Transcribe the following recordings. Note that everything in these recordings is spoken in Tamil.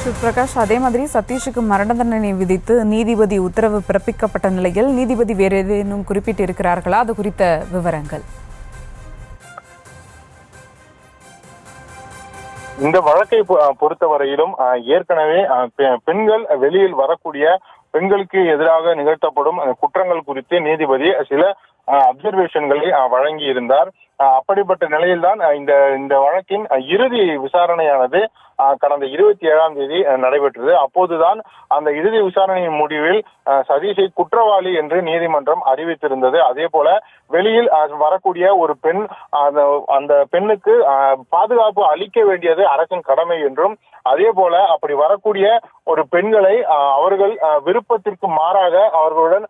சிவபிரகாஷ், அதே மாதிரி சதீஷுக்கு மரண தண்டனை விதித்து நீதிபதி உத்தரவு பிறப்பிக்கப்பட்ட நிலையில் நீதிபதி வேறு ஏதேனும் குறிப்பிட்டிருக்கிறார்களா? அது குறித்த விவரங்கள். இந்த வழக்கை பொறுத்தவரையிலும் ஏற்கனவே பெண்கள் வெளியில் வரக்கூடிய பெண்களுக்கு எதிராக நிகழ்த்தப்படும் குற்றங்கள் குறித்து நீதிபதி சில அப்சர்வேஷன்களை வழங்கி இருந்தார். அப்படிப்பட்ட நிலையில்தான் இந்த வழக்கின் இறுதி விசாரணையானது கடந்த 27ஆம் தேதி நடைபெற்றது. அப்போதுதான் அந்த இறுதி விசாரணையின் முடிவில் சதீஷை குற்றவாளி என்று நீதிமன்றம் அறிவித்திருந்தது. அதே போல வெளியில் வரக்கூடிய ஒரு பெண், அந்த பெண்ணுக்கு பாதுகாப்பு அளிக்க வேண்டியது அரசின் கடமை என்றும், அதே போல அப்படி வரக்கூடிய ஒரு பெண்களை அவர்கள் விருப்பத்திற்கு மாறாக அவர்களுடன்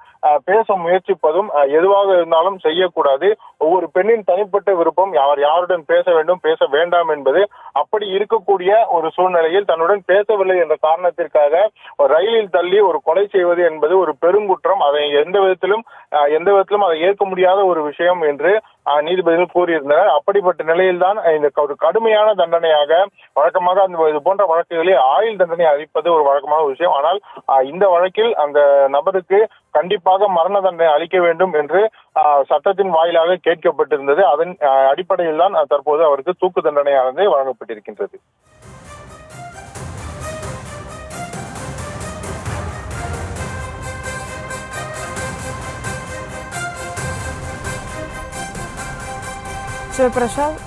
பேச முயற்சிப்பதும் எதுவாக இருந்தாலும் செய்யக்கூடாது. ஒவ்வொரு பெண்ணின் தனிப்பட்ட விருப்பம் யாருடன் பேச வேண்டும் பேச வேண்டாம் என்பது. அப்படி இருக்கக்கூடிய ஒரு சூழ்நிலையில் தன்னுடன் பேசவில்லை என்ற காரணத்திற்காக ரயிலில் தள்ளி ஒரு கொலை செய்வது என்பது ஒரு பெருங்குற்றம். அதை எந்த விதத்திலும் அதை ஏற்க முடியாத ஒரு விஷயம் என்று நீதிபதிகள் கூறியிருந்தனர். அப்படிப்பட்ட நிலையில்தான் இந்த ஒரு கடுமையான தண்டனையாக, வழக்கமாக இது போன்ற வழக்குகளில் ஆயுள் தண்டனை அளிப்பது ஒரு வழக்கமான விஷயம். ஆனால் இந்த வழக்கில் அந்த நபருக்கு கண்டிப்பாக மரண தண்டனை அளிக்க வேண்டும் என்று சட்டத்தின் வாயிலாக கேட்கப்பட்டிருந்தது. அதன் அடிப்படையில் தான் தற்போது அவருக்கு தூக்கு தண்டனையானது வழங்கப்பட்டிருக்கின்றது. சிவபிரசாத்,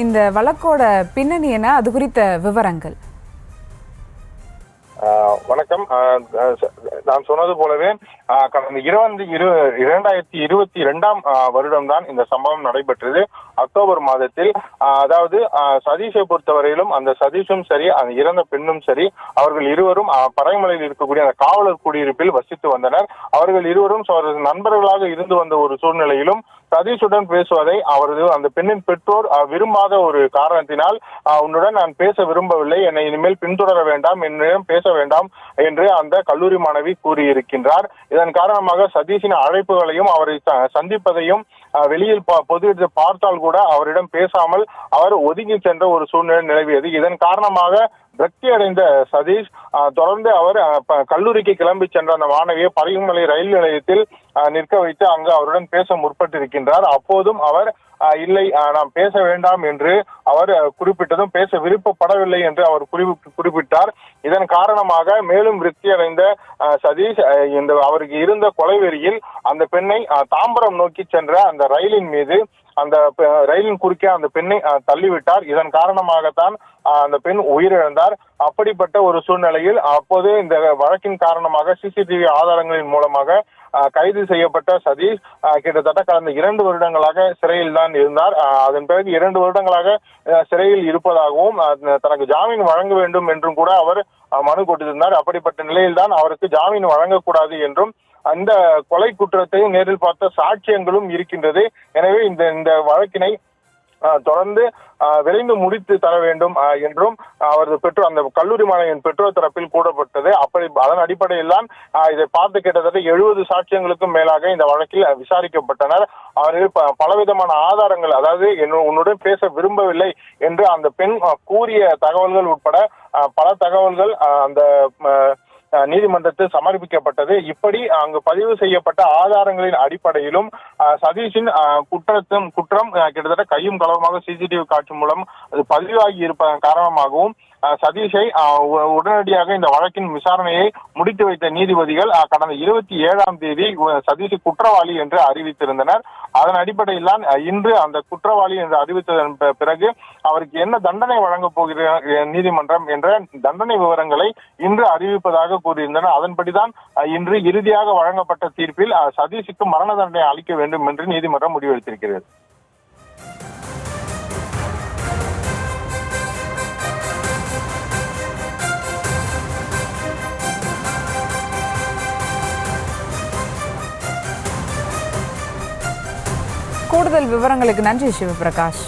இந்த வழக்கோட பின்னணி என்ன? அது குறித்த விவரங்கள். வணக்கம். நான் சொன்னது போலவே கடந்த 2022ஆம் வருடம் தான் இந்த சம்பவம் நடைபெற்றது. அக்டோபர் மாதத்தில். அதாவது சதீஷை பொறுத்தவரையிலும் அந்த சதீஷும் சரி, அந்த இறந்த பெண்ணும் சரி, அவர்கள் இருவரும் பறைமலையில் இருக்கக்கூடிய அந்த காவலர் குடியிருப்பில் வசித்து வந்தனர். அவர்கள் இருவரும் நண்பர்களாக இருந்து வந்த ஒரு சூழ்நிலையிலும் சதீஷுடன் பேசுவதை அந்த பெண்ணின் பெற்றோர் விரும்பாத ஒரு காரணத்தினால், உன்னுடன் நான் பேச விரும்பவில்லை, என்னை இனிமேல் பின்தொடர வேண்டாம், என்னிடம் பேச வேண்டாம் என்று அந்த கல்லூரி மாணவி கூறியிருக்கின்றார். இதன் காரணமாக சதீஷின் அழைப்புகளையும் அவரை சந்திப்பதையும் வெளியில் பொது இடத்தில் பார்த்தால் கூட அவரிடம் பேசாமல் அவர் ஒதுங்கி சென்ற ஒரு சூழ்நிலை நிலவியது. இதன் காரணமாக விரக்தி அடைந்த சதீஷ் தொடர்ந்து அவர் கல்லூரிக்கு கிளம்பி சென்ற அந்த மாணவியை பறைமலை ரயில் நிலையத்தில் நிற்க வைத்து அங்கு அவருடன் பேச முற்பட்டிருக்கின்றார். அப்போதும் அவர் இல்லை, நாம் பேச வேண்டாம் என்று அவர் குறிப்பிட்டதும் பேச விருப்பப்படவில்லை என்று அவர் குறிப்பிட்டார். இதன் காரணமாக மேலும் விரக்தி அடைந்த சதீஷ் அவருக்கு இருந்த கொலைவெறியில் அந்த பெண்ணை தாம்பரம் நோக்கி சென்ற அந்த ரயிலின் மீது, அந்த ரயிலின் குறுக்கே அந்த பெண்ணை தள்ளிவிட்டார். இதன் காரணமாகத்தான் அந்த பெண் உயிரிழந்தார். அப்படிப்பட்ட ஒரு சூழ்நிலையில் அப்போது இந்த வழக்கின் காரணமாக சிசிடிவி ஆதாரங்களின் மூலமாக கைது செய்யப்பட்ட சதீஷ் கிட்டத்தட்ட கடந்த 2 வருடங்களாக சிறையில் தான் இருந்தார். அதன் பிறகு 2 வருடங்களாக சிறையில் இருப்பதாகவும் தனக்கு ஜாமீன் வழங்க வேண்டும் என்றும் கூட அவர் மனு கொடுத்திருந்தார். அப்படிப்பட்ட நிலையில் தான் அவருக்கு ஜாமீன் வழங்கக்கூடாது என்றும், அந்த கொலை குற்றத்தையும் நேரில் பார்த்த சாட்சியங்களும் இருக்கின்றது. எனவே இந்த வழக்கினை தொடர்ந்து விரைந்து முடித்து தர வேண்டும் என்றும் அவரது பெற்றோர், அந்த கல்லூரி மாணவியின் பெற்றோர் தரப்பில் கூறப்பட்டது. அதன் அடிப்படையில் தான் இதை பார்த்து கிட்டத்தட்ட 70 சாட்சியங்களுக்கும் மேலாக இந்த வழக்கில் விசாரிக்கப்பட்டனர். அவர்கள் பலவிதமான ஆதாரங்கள், அதாவது உன்னுடன் பேச விரும்பவில்லை என்று அந்த பெண் கூறிய தகவல்கள் உட்பட பல தகவல்கள் அந்த நீதிமன்றத்தில் சமர்ப்பிக்கப்பட்டது. இப்படி அங்கு பதிவு செய்யப்பட்ட ஆதாரங்களின் அடிப்படையிலும் சதீஷின் குற்றம் கிட்டத்தட்ட கையும் களவுமாக சிசிடிவி காட்சி மூலம் அது பதிவாகி இருப்பதன் காரணமாகவும் சதீஷை உடனடியாக இந்த வழக்கின் விசாரணையை முடித்து வைத்த நீதிபதிகள் கடந்த 27ஆம் தேதி சதீஷை குற்றவாளி என்று அறிவித்திருந்தனர். அதன் அடிப்படையில் தான் இன்று அந்த குற்றவாளி என்று அறிவித்ததன் பிறகு அவருக்கு என்ன தண்டனை வழங்கப் போகிற நீதிமன்றம் என்ற தண்டனை விவரங்களை இன்று அறிவிப்பதாக கூறியிருந்தனர். அதன்படிதான் இன்று இறுதியாக வழங்கப்பட்ட தீர்ப்பில் சதீஷுக்கு மரண தண்டனை அளிக்க வேண்டும் என்று நீதிமன்றம் முடிவெடுத்திருக்கிறது. கூடுதல் விவரங்களுக்கு நன்றி சிவபிரகாஷ்.